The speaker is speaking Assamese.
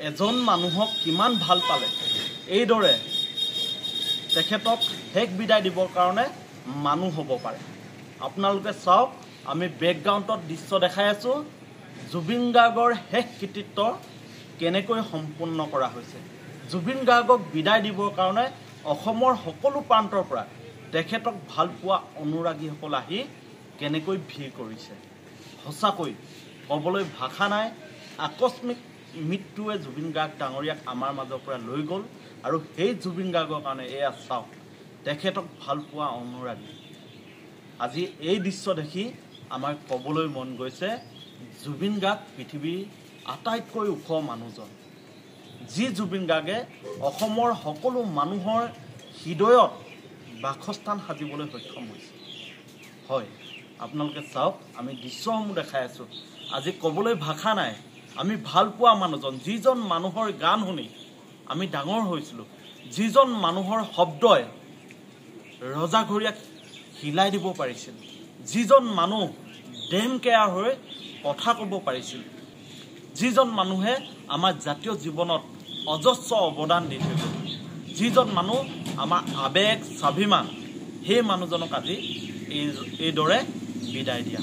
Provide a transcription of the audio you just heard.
এজন মানুহক কিমান ভাল পালে এইদৰে তেখেতক শেষ বিদায় দিবৰ কাৰণে মানুহ হ'ব পাৰে। আপোনালোকে চাওক, আমি বেকগ্ৰাউণ্ডত দৃশ্য দেখাই আছোঁ জুবিন গাৰ্গৰ শেষ কৃতিত্ব কেনেকৈ সম্পূৰ্ণ কৰা হৈছে। জুবিন গাৰ্গক বিদায় দিবৰ কাৰণে অসমৰ সকলো প্ৰান্তৰ পৰা তেখেতক ভাল পোৱা অনুৰাগীসকল আহি কেনেকৈ ভিৰ কৰিছে। সঁচাকৈ ক'বলৈ ভাষা নাই। আকস্মিক মৃত্যুৱে জুবিন গাৰ্গ ডাঙৰীয়াক আমাৰ মাজৰ পৰা লৈ গ'ল আৰু সেই জুবিন গাৰ্গৰ কাৰণে এয়া চাওক তেখেতক ভাল পোৱা অনুৰাগী। আজি এই দৃশ্য দেখি আমাৰ ক'বলৈ মন গৈছে জুবিন গাৰ্গ পৃথিৱীৰ আটাইতকৈ ওখ মানুহজন, যি জুবিন গাৰ্গে অসমৰ সকলো মানুহৰ হৃদয়ত বাসস্থান সাজিবলৈ সক্ষম হৈছে। হয়, আপোনালোকে চাওক, আমি দৃশ্যসমূহ দেখাই আছোঁ। আজি ক'বলৈ ভাষা নাই। আমি ভাল পোৱা মানুহজন, যিজন মানুহৰ গান শুনি আমি ডাঙৰ হৈছিলোঁ, যিজন মানুহৰ শব্দই ৰজাঘৰীয়াক হিলাই দিব পাৰিছিল, যিজন মানুহ ডেম কেয়াৰ হৈ কথা ক'ব পাৰিছিল, যিজন মানুহে আমাৰ জাতীয় জীৱনত অজস্ৰ অৱদান দি থৈ গ'ল, যিজন মানুহ আমাৰ আৱেগ স্বাভিমান, সেই মানুহজনক আজি এইদৰে বিদায় দিয়া।